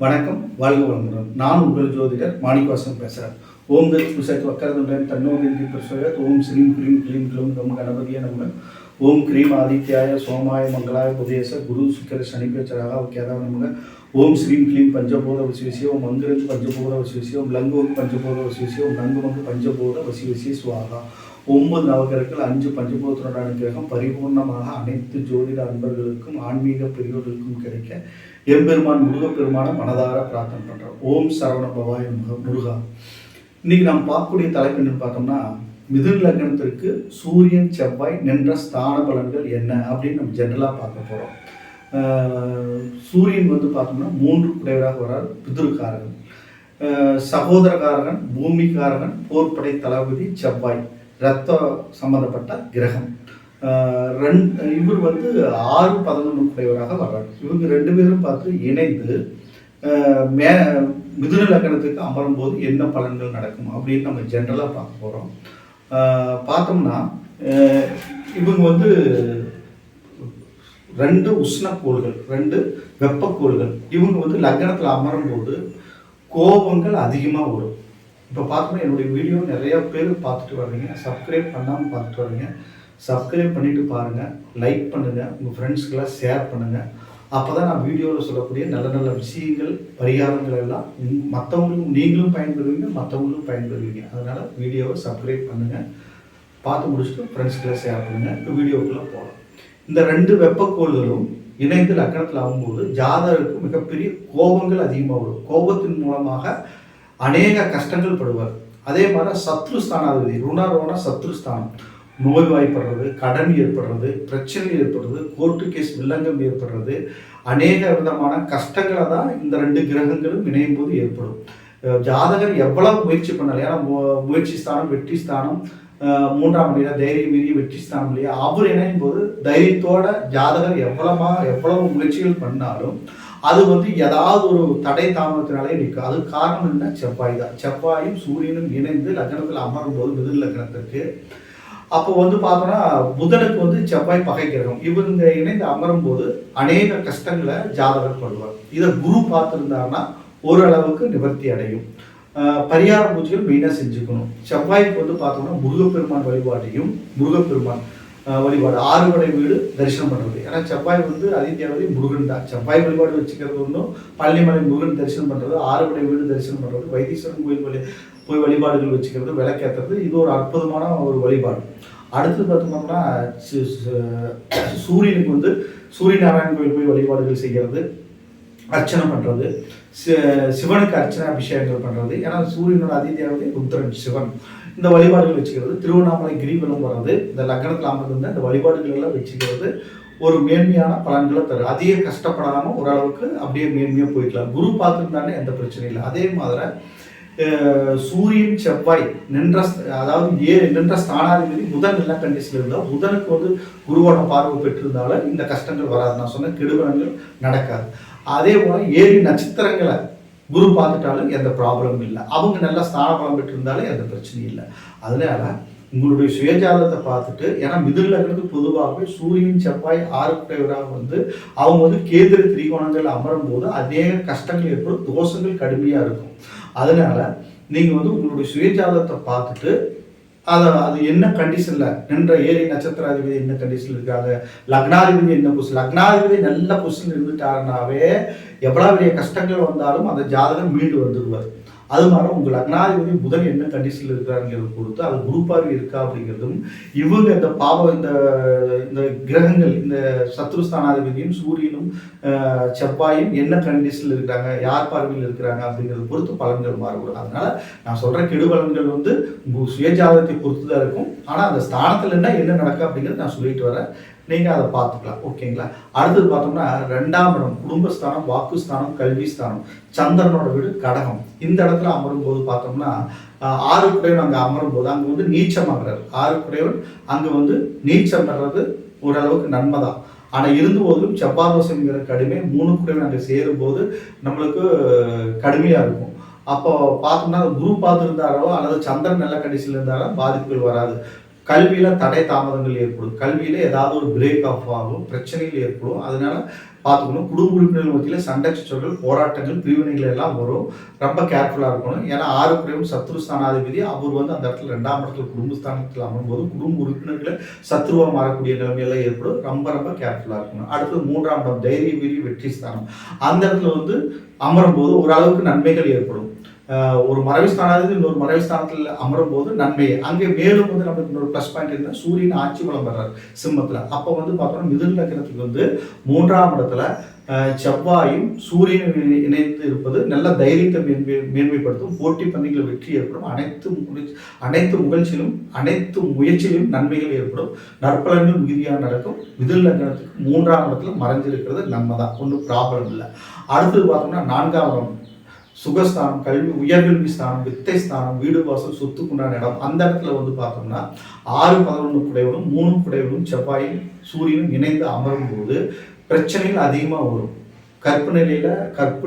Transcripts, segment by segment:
வணக்கம், வாழ்க வளமுடன். நான் உங்கள் ஜோதிடர் மாணிக்கவாசன் பேசுகிறேன். ஓம் தத் வக்கரதுடன் தன்னோதி பிரசோயத். ஓம் ஸ்ரீம் க்ரீம் க்ளீம் க்ளூம் கம் கணபதிய நமக. ஓம் க்ரீம் ஆதித்யாய சோமாய மங்களாய புதேச குரு சுக்கர சனிப்பேச்சராக கேதாவ நமக. ஓம் ஸ்ரீம் க்ளீம் பஞ்சபோத வசிவிசி. ஓம் மந்திரத்து பஞ்சபோத வசிவிசி. ஓம் லங்குவங்கு பஞ்சபோத வசிவிசி. ஓம் நங்குமங்கு பஞ்சபோத வசிவிசி சுவாகா. 9 நவகிரகங்கள், 5 பஞ்சபூதத்தோட அனுகிரகம் பரிபூர்ணமாக அனைத்து ஜோதிட அன்பர்களுக்கும் ஆன்மீக பெரியோர்களுக்கும் கிடைக்க எம்பெருமான் முருகப்பெருமான மனதார பிரார்த்தனை பண்றோம். ஓம் சரவண பவாய முருகா. இன்னைக்கு நாம் பார்க்கக்கூடிய தலைப்பு என்னன்னு பார்த்தோம்னா, மிதுன லக்னத்திற்கு சூரியன் செவ்வாய் நின்ற ஸ்தான பலன்கள் என்ன அப்படின்னு நம்ம ஜென்ரலாக பார்க்க போகிறோம். சூரியன் பார்த்தோம்னா 3 குடையவராக வர்றார். பிதுருக்காரகன், சகோதரகாரகன், பூமிக்காரகன், போர்ப்படை தளபதி செவ்வாய், ரத்த சம்பந்தப்பட்ட கிரகம். இவர் 6-11 குடையவராக வர்றார். இவங்க 2 பேரும் பார்த்து இணைந்து மிதுன லக்னத்துக்கு அமரும் போது என்ன பலன்கள் நடக்கும் அப்படின்னு நம்ம ஜென்ரலாக பார்க்க போகிறோம். பார்த்தோம்னா இவங்க 2 உஷ்ணக்கோள்கள், 2 வெப்பக்கோள்கள். இவங்க லக்னத்தில் அமரும் போது கோபங்கள் அதிகமாக வரும். இப்போ பார்த்தோம்னா என்னுடைய வீடியோ நிறையா பேர் பார்த்துட்டு வர்றீங்க, சப்ஸ்கிரைப் பண்ணாமல் பார்த்துட்டு வர்றீங்க. சப்ஸ்கிரைப் பண்ணிவிட்டு பாருங்கள், லைக் பண்ணுங்கள், உங்கள் ஃப்ரெண்ட்ஸ்க்கெல்லாம் ஷேர் பண்ணுங்கள். அப்போ தான் நான் வீடியோவில் சொல்லக்கூடிய நல்ல நல்ல விஷயங்கள், பரிகாரங்கள் எல்லாம் மற்றவங்களுக்கும் நீங்களும் பயன்பெறுவீங்க, மற்றவங்களுக்கும் பயன்பெறுவீங்க. அதனால் வீடியோவை சப்ஸ்கிரைப் பண்ணுங்கள், பார்த்து முடிச்சுட்டு ஃப்ரெண்ட்ஸ்க்கெல்லாம் ஷேர் பண்ணுங்கள். இப்போ வீடியோக்குள்ளே போகலாம். இந்த 2 வெப்பக்கோள்களும் இணைந்து லக்னத்தில் ஆகும்போது ஜாதகருக்கு மிகப்பெரிய கோபங்கள் அதிகமாக வரும். கோபத்தின் மூலமாக அநேக கஷ்டங்கள் படுவார். அதே மாதிரி சத்ருஸ்தானாதிபதி ருணரோண சத்ருஸ்தானம், நோய்வாய்ப்படுறது, கடன் ஏற்படுறது, பிரச்சனை ஏற்படுறது, கோர்ட்டு கேஸ் வில்லங்கம் ஏற்படுறது, அநேக விதமான கஷ்டங்களை தான் இந்த 2 கிரகங்களும் இணையும் போது ஏற்படும். ஜாதகர் எவ்வளவு முயற்சி பண்ணல, ஏன்னா முயற்சி ஸ்தானம், வெற்றி ஸ்தானம், 3ஆம் இடத்துல தைரியம் மீறி வெற்றி ஸ்தானம் இல்லையா, அவர் இணையும் போது தைரியத்தோட ஜாதகர் எவ்வளவு முயற்சிகள் பண்ணாலும் அது ஏதாவது ஒரு தடை தாமதத்தினாலே நிற்கும். அதுக்கு காரணம் என்ன? செவ்வாய் தான். செவ்வாயும் சூரியனும் இணைந்து லக்னத்தில் அமரும் போது மிதுன லக்னத்திற்கு அப்போ பார்த்தோம்னா புதனுக்கு செவ்வாய் பகை கிரகம். இவங்க இணைந்து அமரும் போது அநேக கஷ்டங்களை ஜாதகர் படுவார். இதை குரு பார்த்துருந்தாருன்னா ஓரளவுக்கு நிவர்த்தி அடையும். பரிகார பூஜைகள் மெயினாக செஞ்சுக்கணும். செவ்வாய்க்கு பார்த்தோம்னா முருகப்பெருமான் வழிபாடையும், முருகப்பெருமான் வழிபாடு 6 படை வீடு தரிசனம் பண்ணுறது. ஏன்னா செவ்வாய் அதிதேவதை முருகன் தான். செவ்வாய் வழிபாடு வச்சுக்கிறது ஒன்றும், பழனிமலை முருகன் தரிசனம் பண்ணுறது, 6 படை வீடு தரிசனம் பண்ணுறது, வைத்தீஸ்வரன் கோயில் போய் வழிபாடுகள் வச்சுக்கிறது, விளக்கேற்றுறது, இது ஒரு அற்புதமான ஒரு வழிபாடு. அடுத்து பார்த்தோம்னா சூரியனுக்கு சூரியநாராயணன் கோயில் போய் வழிபாடுகள் செய்கிறது, அர்ச்சனை பண்ணுறது, சிவனுக்கு அர்ச்சனை அபிஷேகங்கள் பண்ணுறது. ஏன்னா சூரியனோட அதிதேவதை ருத்ரன் சிவன். இந்த வழிபாடுகள் வச்சுக்கிறது, திருவண்ணாமலை கிரிவலம் வர்றது, இந்த லக்னத்தில் அமர்ந்து இந்த வழிபாடுகள் எல்லாம் வச்சுக்கிறது ஒரு மேன்மையான பலன்களை தரும். அதிக கஷ்டப்படாமல் ஓரளவுக்கு அப்படியே மேன்மையாக போயிடலாம். குரு பார்த்துருந்தாலே எந்த பிரச்சனையும் இல்லை. அதே மாதிரி சூரியன் செவ்வாய் நின்ற ஸ்தானாதிபதி புதன் நல்ல கண்டிஷன்ல இருந்தால் புதனுக்கு குருவோட பார்வை பெற்றிருந்தாலும் இந்த கஷ்டங்கள் வராது. நான் சொன்ன கெடுபலன்கள் நடக்காது. அதே போல 7 நட்சத்திரங்களை குரு பார்த்துட்டாலும் எந்த ப்ராப்ளமும் இல்லை. அவங்க நல்ல ஸ்தான பலம் பெற்றிருந்தாலும் எந்த பிரச்சனையும் இல்லை. அதனால உங்களுடைய சுயஜாதத்தை பார்த்துட்டு, ஏன்னா மிதுன லக்னத்துக்கு பொதுவாகவே சூரியன் செவ்வாய் 6 குடையவராக அவங்க கேந்திர திரிகோணங்கள் அமரும் போது அநேக கஷ்டங்கள் ஏற்படும், தோஷங்கள் கடுமையாக இருக்கும். அதனால நீங்கள் உங்களுடைய சுயஜாதத்தை பார்த்துட்டு அது என்ன கண்டிஷனில் நின்ற 7 நட்சத்திராதிபதி என்ன கண்டிஷனில் இருக்காங்க, லக்னாதிபதி என்ன பொசிஷன், லக்னாதிபதி நல்ல பொசிஷன் இருந்துட்டாருனாவே எவ்வளோ பெரிய கஷ்டங்கள் வந்தாலும் அந்த ஜாதகம் மீண்டு வந்துடுவார். அது மாதிரி உங்கள் லக்னாதிபதி புதன் என்ன கண்டிஷனில் இருக்கிறாருங்கிறத பொறுத்து அது குரு பார்வை இருக்கா அப்படிங்கிறதும், இவங்க இந்த கிரகங்கள், இந்த சத்ருஸ்தானாதிபதியும் சூரியனும் செவ்வாயும் என்ன கண்டிஷனில் இருக்கிறாங்க, யார் பார்வையில் இருக்கிறாங்க அப்படிங்கிறத பொறுத்து பலன்கள் மாறுபடும். அதனால நான் சொல்கிற கெடுபலன்கள் உங்கள் சுயஜாதகத்தை பொறுத்து தான் இருக்கும். ஆனால் அந்த ஸ்தானத்தில் என்ன நடக்கும் அப்படிங்கிறது நான் சொல்லிட்டு வரேன், நீங்கள் அதை பார்த்துக்கலாம். ஓகேங்களா? அடுத்தது பார்த்தோம்னா 2ஆம் இடம் குடும்பஸ்தானம், வாக்குஸ்தானம், கல்வி ஸ்தானம், சந்திரனோட வீடு கடகம். இந்த இடத்துல அமரும் போது பார்த்தோம்னா 6 குடையவன் அங்கே அமரும் போது அங்கே நீச்சம் ஆகிறார். 6 குடையவன் அங்கே நீச்சம் பெறது ஓரளவுக்கு நன்மை தான். ஆனால் இருந்த போதிலும் செவ்வாதோஷங்கிற கடுமை 3 குடையவன் அங்கே சேரும்போது நம்மளுக்கு கடுமையாக இருக்கும். அப்போ பார்த்தோம்னா குரு பார்த்துருந்தாரோ அல்லது சந்திரன் நல்ல கண்டிஷனில் இருந்தாரோ பாதிப்புகள் வராது. கல்வியில் தடை தாமதங்கள் ஏற்படும், கல்வியில் ஏதாவது ஒரு பிரேக் ஆஃப் ஆகும், பிரச்சனைகள் ஏற்படும். அதனால பார்த்துக்கணும். குடும்ப உறுப்பினர்கள் மத்தியில் சண்டை சச்சரவுகள், போராட்டங்கள், பிரிவினைகள் எல்லாம் வரும். ரொம்ப கேர்ஃபுல்லாக இருக்கணும். ஏன்னா 6 குறையும் சத்ருஸ்தானாதிபதி அவர் வந்து அந்த இடத்துல 2ஆம் இடத்துல குடும்பஸ்தானத்தில் அமரும்போது குடும்ப உறுப்பினர்களை சத்ருவாக மாறக்கூடிய நிலைமையெல்லாம் ஏற்படும். ரொம்ப ரொம்ப கேர்ஃபுல்லாக இருக்கணும். அடுத்தது 3ஆம் இடம் தைரிய வீரிய வெற்றி ஸ்தானம். அந்த இடத்துல வந்து அமரும்போது ஓரளவுக்கு நன்மைகள் ஏற்படும். ஒரு மறைவு ஸ்தானாதிபதி இன்னொரு மறைவு ஸ்தானத்தில் அமரும் போது நன்மை. அங்கே மேலும் வந்து நமக்கு இன்னொரு ப்ளஸ் பாயிண்ட் இருந்தால் சூரியன் ஆட்சி பலம் பெறாரு சிம்மத்தில். அப்போ வந்து பார்த்தோம்னா மிதுன லக்னத்துக்கு வந்து 3ஆம் இடத்துல செவ்வாயும் சூரியனும் இணைந்து இருப்பது நல்ல தைரியத்தை மேன்மைப்படுத்தும். போட்டி பந்தயங்களில் வெற்றி ஏற்படும். அனைத்து முயற்சியிலும் நன்மைகள் ஏற்படும். நற்பலன்கள் மிகுதியாக நடக்கும். மிதுன லக்னத்துக்கு 3ஆம் இடத்துல மறைஞ்சிருக்கிறது நன்மை தான், ஒன்றும் ப்ராப்ளம் இல்லை. அடுத்தது பார்த்தோம்னா 4ஆம் இடம் சுகஸ்தானம், கல்வி உயர்கல்வி ஸ்தானம், வித்தை ஸ்தானம், வீடு வாசல் சொத்துக்குண்டான இடம். அந்த இடத்துல வந்து பார்த்தோம்னா 6, 11 குடைவனும் 3 குடைவனும் செவ்வாயும் சூரியனும் இணைந்து அமரும் போது பிரச்சனைகள் அதிகமாக வரும். கற்பு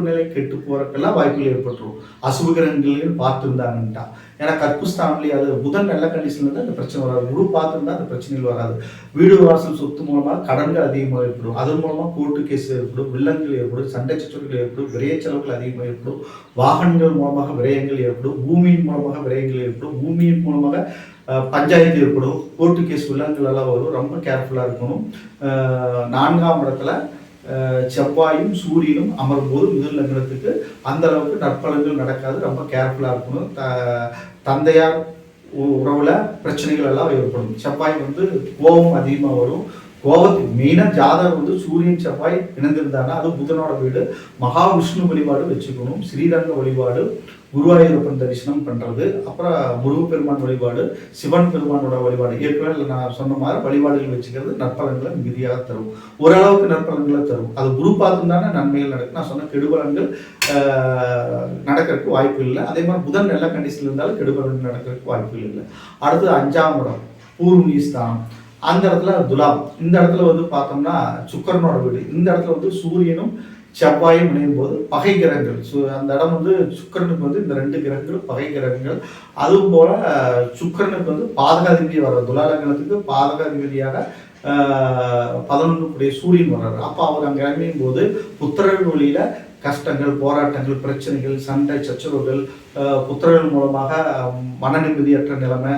நிலை கெட்டு போறதுக்கெல்லாம் வாய்ப்புகள் ஏற்பட்டுரும். அசுபகிரகங்களையும் பார்த்துருந்தாங்கன்ட்டா. ஏன்னா கற்புஸ்தானம்லேயே அது புதன் நல்ல கண்டிஷன்ல இருந்தால் அந்த பிரச்சனை வராது. குரு பார்த்துருந்தா அந்த பிரச்சனைகள் வராது. வீடு வாசல் சொத்து மூலமாக கடன்கள் அதிகமாக ஏற்படும். அதன் மூலமாக கோர்ட்டு கேஸ் ஏற்படும், வில்லங்கள் ஏற்படும், சண்டை சச்சரவுகள் ஏற்படும், விரைய செலவுகள் அதிகமாக ஏற்படும், வாகனங்கள் மூலமாக விரயங்கள் ஏற்படும், பூமியின் மூலமாக விரயங்கள் ஏற்படும், பூமியின் மூலமாக பஞ்சாயத்து ஏற்படும், கோர்ட்டு கேஸ் வில்லங்கள் எல்லாம் வரும். ரொம்ப கேர்ஃபுல்லாக இருக்கணும். 4ஆம் இடத்துல செவ்வாயும் சூரியனும் அமரும்போது மிதுன லக்னத்துக்கு அந்த அளவுக்கு நற்பலன்கள் நடக்காது. ரொம்ப கேர்ஃபுல்லாக இருக்கணும். தந்தையார் உறவுல பிரச்சனைகள் எல்லாம் ஏற்படும். செவ்வாய் வந்து கோபம் அதிகமாக வரும். கோபத்துக்கு மெயினாக ஜாதகம் வந்து சூரியன் செவ்வாய் இணைந்திருந்தாங்கன்னா அது புதனோட வீடு. மகாவிஷ்ணு வழிபாடு வச்சுக்கணும். ஸ்ரீரங்க வழிபாடு, குருவாயூரப்பன் தரிசனம் பண்ணுறது, அப்புறம் முருகப்பெருமான் வழிபாடு, சிவன் பெருமானோட வழிபாடு, ஏற்கனவே நான் சொன்ன மாதிரி வழிபாடுகள் வச்சுக்கிறது நற்பலன்களை மிகுதியாக தரும். ஓரளவுக்கு நற்பலன்களை தரும். அது குரு பார்த்துருந்தானே நன்மைகள் நடக்கும். நான் சொன்ன கெடுபலன்கள் நடக்கிறதுக்கு வாய்ப்பு இல்லை. அதே மாதிரி புதன் நல்ல கண்டிஷனில் இருந்தாலும் கெடுபலன்கள் நடக்கிறதுக்கு வாய்ப்புகள் இல்லை. அடுத்து 5ஆம் இடம் பூர்வீ ஸ்தானம். அந்த இடத்துல துலாம். இந்த இடத்துல வந்து பார்த்தோம்னா சுக்கரனோட வீடு. இந்த இடத்துல வந்து சூரியனும் செவ்வாயும் இணையும் போது பகை கிரகங்கள். அந்த இடம் வந்து சுக்கரனுக்கு வந்து இந்த 2 கிரகங்கள் பகை கிரகங்கள். அதுவும் போல சுக்கரனுக்கு வந்து பாதகாதிபதி வர்றார். துலா லக்னத்துக்கு பாதகாதிபதியாக 11 சூரியன் வர்றாரு. அப்போ அவர் அங்கே இறங்கும் போது புத்திரர்கள் வழியில கஷ்டங்கள், போராட்டங்கள், பிரச்சனைகள், சண்டை சச்சரவுகள், புத்திரர்கள் மூலமாக மன நிம்மதியற்ற நிலைமை,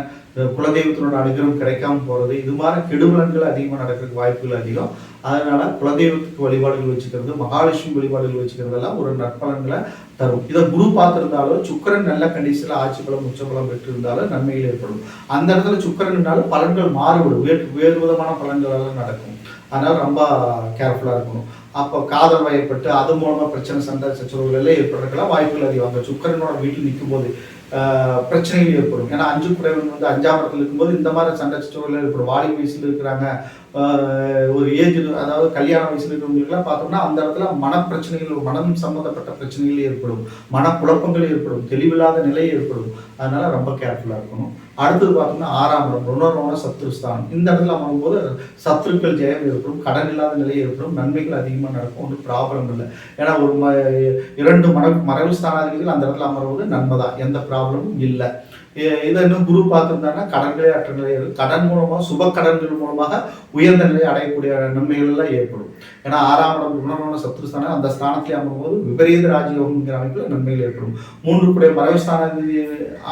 குலதெய்வத்தினோட அனுகிரகம் கிடைக்காம போகிறது, இது மாதிரி கெடுபலன்கள் அதிகமாக நடக்கிறதுக்கு வாய்ப்புகள் அதிகம். அதனால குலதெய்வத்துக்கு வழிபாடுகள் வச்சுக்கிறது, மகாலட்சுமி வழிபாடுகள் வச்சுக்கிறதெல்லாம் ஒரு நற்பலன்களை தரும். இதை குரு பார்த்துருந்தாலும் சுக்கரன் நல்ல கண்டிஷனில் ஆட்சி பலம் உச்சபலம் பெற்று இருந்தாலும் நன்மைகள் ஏற்படும். அந்த இடத்துல சுக்கரன்னாலும் பலன்கள் மாறுபடும். வேறு விதமான பலன்கள் எல்லாம் நடக்கும். அதனால ரொம்ப கேர்ஃபுல்லாக இருக்கணும். அப்போ காதல் வயப்பட்டு அது மூலமாக பிரச்சனை, சண்டை சச்சரவுகள் எல்லாம் ஏற்படுறதுக்கெல்லாம் வாய்ப்புகள் அதிகம். அந்த சுக்கரனோட வீட்டில் நிற்கும் போது பிரச்சனைகள் ஏற்படும். ஏன்னா 5 குடைவன் வந்து 5ஆம் இடத்துல இருக்கும்போது இந்த மாதிரி சண்டை சச்சரவுகள் ஏற்படும். வாலி வயசில் இருக்கிறாங்க, ஒரு ஏஜ், அதாவது கல்யாண வயசுல இருக்கிறவங்களுக்குலாம் பார்த்தோம்னா அந்த இடத்துல மனப்பிரச்சனைகள், மனம் சம்பந்தப்பட்ட பிரச்சனைகள் ஏற்படும், மனக்குழப்பங்கள் ஏற்படும், தெளிவில்லாத நிலை ஏற்படும். அதனால ரொம்ப கேர்ஃபுல்லாக இருக்கணும். அடுத்தது பார்த்தோம்னா 6ஆம் இடம் ருணரோண சத்ருஸ்தானம். இந்த இடத்துல அமரும்போது சத்ருக்கள் ஜெயம் ஏற்படும், கடன் இல்லாத நிலை ஏற்படும், நன்மைகள் அதிகமாக நடக்கும். ஒன்றும் ப்ராப்ளம் இல்லை. ஏன்னா ஒரு 2 மறைவு ஸ்தானாதிபதிகள் அந்த இடத்துல அமருவது நன்மை தான், எந்த ப்ராப்ளமும் இல்லை. இதை இன்னும் குரு பார்த்துருந்தாங்கன்னா கடன்களே அற்ற நிலை இருக்கும். கடன் மூலமாக, சுப கடன்கள் மூலமாக உயர்ந்த நிலையை அடையக்கூடிய நன்மைகள் எல்லாம் ஏற்படும். ஏன்னா 6ஆம் இடம் ருணரோண சத்ருஸ்தானம், அந்த ஸ்தானத்திலே அமரும்போது விபரீத ராஜயோகங்கிற அமைப்பில் நன்மைகள் ஏற்படும். 3 குடைய மறைவு ஸ்தானாதிபதி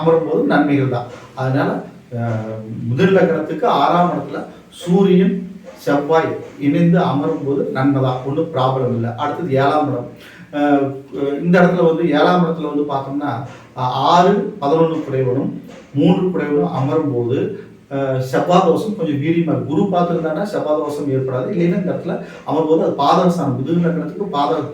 அமரும்போது நன்மைகள் தான். அதனால மிதுன லக்னத்துக்கு 6ஆம் இடத்துல சூரியன் செவ்வாய் இணைந்து அமரும் போது நன்மை தான், ஒன்றும் ப்ராப்ளம் இல்லை. அடுத்தது 7ஆம் இடம். இந்த இடத்துல வந்து 7ஆம் இடத்துல வந்து பார்த்தோம்னா 6, 11 குடைவனும் 3 குடைவனும் அமரும் போது செவ்வாய் தோஷம் கொஞ்சம் வீரியமாக இருக்கும். குரு பார்த்துருந்தாங்கன்னா செவ்வாய் தோஷம் ஏற்படாது. இல்லைன்னா இந்த இடத்துல அமரும்போது அது பாதகஸ்தானம். மிதுன லக்னத்துக்கு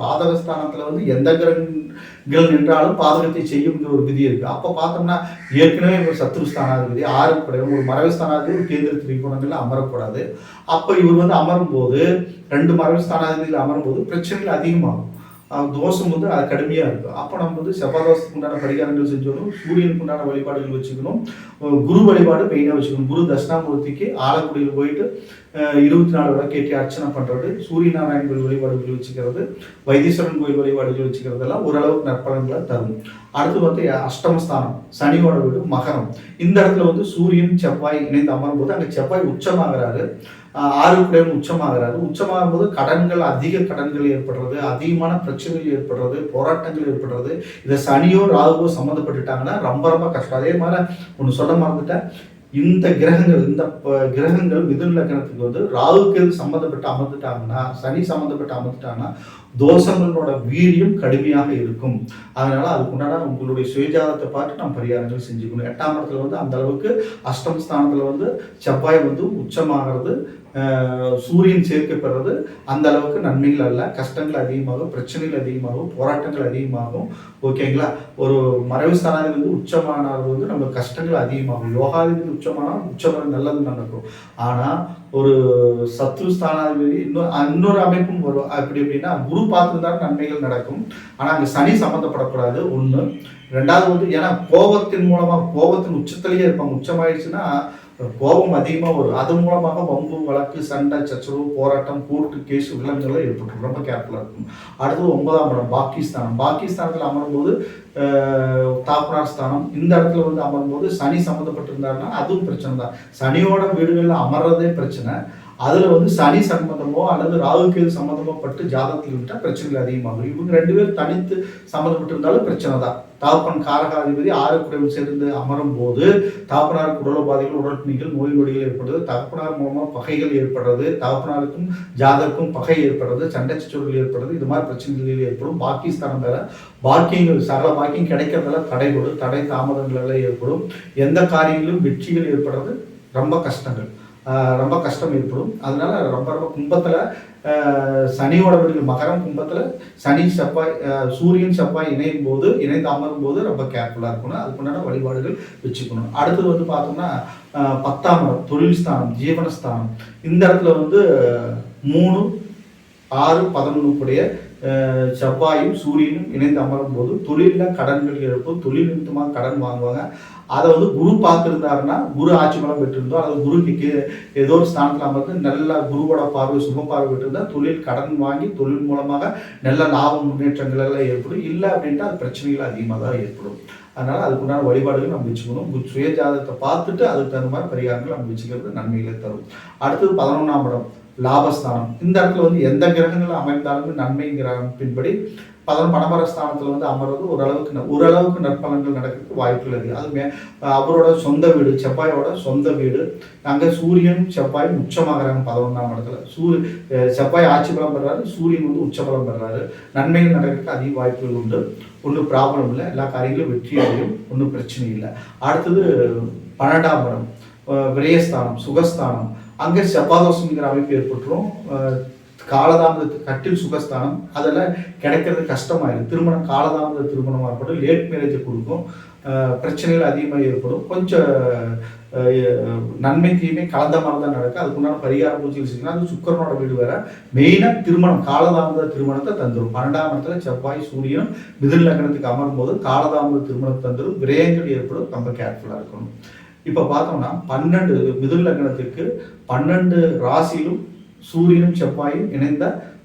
பாதகஸ்தானத்தில் வந்து எந்த கிரகங்கள் நின்றாலும் பாதகத்தை செய்யுங்கிற ஒரு விதி இருக்கு. அப்போ பார்த்தோம்னா ஏற்கனவே ஒரு சத்ருஸ்தானாதிபதி 6 குடைவன், ஒரு மறைவு ஸ்தானாதிபதி, ஒரு கேந்திர திரிகோணங்கள்ல அமரக்கூடாது. அப்போ இவர் வந்து அமரும் போது 2 மறைவு ஸ்தானாதிபதியில் அமரும் போது பிரச்சனைகள் அதிகமாகும். தோஷம் வந்து அது கடுமையாக இருக்கும். அப்போ நம்ம வந்து செவ்வாய் தோஷத்துக்கு உண்டான பரிகாரங்கள் செஞ்சோணும், சூரியனுக்கு உண்டான வழிபாடுகள் வச்சுக்கணும், குரு வழிபாடு மெயினாக வச்சுக்கணும். குரு தட்சிணாமூர்த்திக்கு ஆலக்குடியில் போயிட்டு 24 விளக்கேற்றி அர்ச்சனை பண்ணுறது, சூரிய நாராயணன் கோயில் வழிபாடுகள் வச்சுக்கிறது, வைத்தீஸ்வரன் கோயில் வழிபாடுகள் வச்சுக்கிறதெல்லாம் ஓரளவுக்கு நற்பலன்களை தரும். அடுத்து வந்து அஷ்டமஸ்தானம், சனியோட வீடு மகரம். இந்த இடத்துல வந்து சூரியன் செவ்வாய் இணைந்து அமரும் போது அங்கே செவ்வாய் உச்சமாகிறாரு. ஆறுக்குடையவன் உச்சமாகிறாரு. உச்சமாகும் போது அதிக கடன்கள் ஏற்படுறது, அதிகமான பிரச்சனைகள் ஏற்படுறது, போராட்டங்கள் ஏற்படுறது. இதை சனியோ ராகுவோ சம்மந்தப்பட்டுட்டாங்கன்னா ரொம்ப ரொம்ப கஷ்டம். அதே மாதிரி ஒன்று சொல்ல மறந்துட்டேன், இந்த கிரகங்கள் மிதுன லக்னத்துக்கு வந்து ராகுக்கு எது சம்மந்தப்பட்டு அமர்ந்துட்டாங்கன்னா, சனி சம்மந்தப்பட்டு அமர்ந்துட்டாங்கன்னா தோஷங்களோட வீரியம் கடுமையாக இருக்கும். அதனால அதுக்குண்டான உங்களுடைய சுயஜாதத்தை பார்த்து நம்ம பரிகாரங்கள் செஞ்சுக்கணும். 8ஆம் இடத்துல வந்து அந்த அளவுக்கு அஷ்டம ஸ்தானத்துல வந்து செவ்வாய் வந்து உச்சமாகிறது, சூரியன் சேர்க்கப்படுறது அந்த அளவுக்கு நன்மைகள் அல்ல. கஷ்டங்கள் அதிகமாகும், பிரச்சனைகள் அதிகமாகும், போராட்டங்கள் அதிகமாகும். ஓகேங்களா? ஒரு மறைவு ஸ்தானாதிபதி வந்து உச்சமானது வந்து நம்ம கஷ்டங்கள் அதிகமாகும். யோகாதிபதி உச்சமானால் உச்சம் நல்லது நடக்கும். ஆனால் ஒரு சத்ரு ஸ்தானாதிபதி இன்னொரு அமைப்பும் வரும். அப்படி எப்படின்னா குரு பார்த்துருந்தாலும் நன்மைகள் நடக்கும். ஆனால் அங்கே சனி சம்மந்தப்படக்கூடாது ஒன்று. ரெண்டாவது வந்து ஏன்னா கோபத்தின் மூலமாக கோபத்தின் உச்சத்திலேயே இருப்பாங்க. உச்சமாயிடுச்சுன்னா கோபம் அதிகமாக வரும். அது மூலமாக வம்பு வழக்கு சண்டை சச்சரவு போராட்டம் கோர்ட்டு கேஸ் வில்லங்கள்லாம் ஏற்பட்டுரும். ரொம்ப கேர்ஃபுல்லாக இருக்கும். அடுத்தது 9ஆம் இடம் பாக்கிஸ்தானம். பாகிஸ்தானத்தில் அமரும்போது தாப்பனார் ஸ்தானம். இந்த இடத்துல வந்து அமரும்போது சனி சம்மந்தப்பட்டிருந்தாருன்னா அதுவும் பிரச்சனை தான். சனியோட வீடுகளில் அமர்றதே பிரச்சனை. அதில் வந்து சனி சம்பந்தமோ அல்லது ராகுகேது சம்பந்தமோ பட்டு ஜாதகத்தில் விட்டால் பிரச்சனைகள் அதிகமாகும். இவங்க 2 பேரும் தனித்து சம்மந்தப்பட்டு இருந்தாலும் பிரச்சனை தான். தாப்பன் காரகாதிபதி 6 சேர்ந்து அமரும் போது தாப்பனாருக்கு உடலுபாதைகள், உடல்பிணிகள், நோய் நொடிகள் ஏற்படுறது, தகப்பனார் மூலமாக பகைகள் ஏற்படுறது, தகப்பனாருக்கும் ஜாதகக்கும் பகை ஏற்படுறது, சண்டை சச்சரவுகள் ஏற்படுறது, இது மாதிரி பிரச்சனைகள் ஏற்படும். பாக்கிஸ்தானம் வேற பாக்கியங்கள் சகல பாக்கியம் கிடைக்கிறதுல தடை தாமதங்கள் எல்லாம் ஏற்படும். எந்த காரியங்களும் வெற்றிகள் ஏற்படுறது ரொம்ப கஷ்டங்கள், ரொம்ப கஷ்டம் ஏற்படும். அதனால ரொம்ப ரொம்ப கும்பத்தில் சனியோட வீடுகள் மகரம் கும்பத்தில் சனி செவ்வாய் சூரியன் செவ்வாய் இணைந்து அமரும் போது ரொம்ப கேர்ஃபுல்லாக இருக்கணும். அதுக்குண்டான வழிபாடுகள் வச்சுக்கணும். அடுத்தது வந்து பார்த்தோம்னா 10ஆம் இடம் தொழில் ஸ்தானம், ஜீவனஸ்தானம். இந்த இடத்துல வந்து 3, 6, 11 செவ்வாயும் சூரியனும் இணைந்து அமரும் போது தொழிலில் கடன்கள் இருக்கும். தொழில் நிமித்தமாக கடன் வாங்குவாங்க. அதை வந்து குரு பார்த்துருந்தாருன்னா, குரு ஆட்சி பலம் பெற்றிருந்தோம் அல்லது குருக்கு ஏதோ ஒரு ஸ்தானத்தில் அமர்ந்து நல்ல குருவோட பார்வை சுப பார்வை பெற்றிருந்தால் தொழில் கடன் வாங்கி தொழில் மூலமாக நல்ல லாப முன்னேற்றங்கள் எல்லாம் ஏற்படும். இல்லை அப்படின்ட்டு அது பிரச்சனைகள் அதிகமாக தான் ஏற்படும். அதனால் அதுக்குண்டான வழிபாடுகள் நம்ம வச்சுக்கணும். சுய ஜாதகத்தை பார்த்துட்டு அதுக்கு தகுந்த மாதிரி பரிகாரங்கள் நம்ம வச்சுக்கிறது நன்மைகளை தரும். அடுத்தது 11ஆம் இடம் லாபஸ்தானம். இந்த இடத்துல வந்து எந்த கிரகங்கள் அமைந்தாலும் நன்மைங்கிற பின்படி பணபர ஸ்தானத்தில் வந்து அமர்வது ஓரளவுக்கு நற்பலன்கள் நடக்கிறதுக்கு வாய்ப்புகள் இருக்குது. அது அவரோட சொந்த வீடு, செவ்வாயோட சொந்த வீடு. அங்கே சூரியன் செவ்வாயும் உச்சமாகறாங்க 11ஆம் இடத்துல. செவ்வாய் ஆட்சி பலம் பெறாரு, சூரியன் வந்து உச்ச பலம் பெறாரு. நன்மைகள் நடக்கிறதுக்கு அதிக வாய்ப்புகள் உண்டு. ஒன்றும் ப்ராப்ளம் இல்லை, எல்லா காரியங்களும் வெற்றி அடையும், ஒன்றும் பிரச்சனை இல்லை. அடுத்தது 12ஆம் இடம் விரயஸ்தானம், சுகஸ்தானம். அங்கே செவ்வாதோஷங்கிற அமைப்பு ஏற்பட்டுரும். காலதாமத கட்டில் சுகஸ்தானம் அதெல்லாம் கிடைக்கிறது கஷ்டமாயிடும். திருமணம் காலதாமத திருமணமாக ஏற்படும், லேட் மேரேஜை கொடுக்கும், பிரச்சனைகள் அதிகமாக ஏற்படும். கொஞ்சம் நன்மை தீமை கலந்த மாதிரி தான் நடக்கும். அதுக்குண்டான பரிகார பூஜைகள் செஞ்சீங்கன்னா அது சுக்கரனோட வீடு வேற. மெயினாக திருமணம் காலதாமத திருமணத்தை தந்துடும். 12ஆம் இடத்துல செவ்வாய் சூரியன் மிதுன லக்னத்துக்கு அமரும் போது காலதாமத திருமணத்தை தந்துடும். விரயங்கள் ஏற்படும், ரொம்ப கேர்ஃபுல்லாக இருக்கணும். இப்போ பார்த்தோம்னா 12 மிதுன லக்னத்துக்கு 12 ராசியிலும் சூரியனும் செவ்வாயும் இணைந்த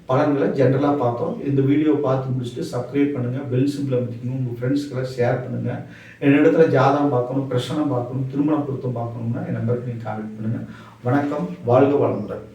பலன்களை ஜென்ரலாக பார்த்தோம். இந்த வீடியோ பார்த்து முடிச்சுட்டு சப்ஸ்கிரைப் பண்ணுங்கள், பெல் சிம்பிள் அமைக்கணும், உங்கள் ஃப்ரெண்ட்ஸ்க்கெல்லாம் ஷேர் பண்ணுங்கள். என்னிடத்துல ஜாதகம் பார்க்கணும், பிரச்சனை பார்க்கணும், திருமண பொருத்தம் பார்க்கணும்னா என் நம்பருக்கு நீங்கள் கான்டெக்ட் பண்ணுங்கள். வணக்கம், வாழ்க வளமுடன்.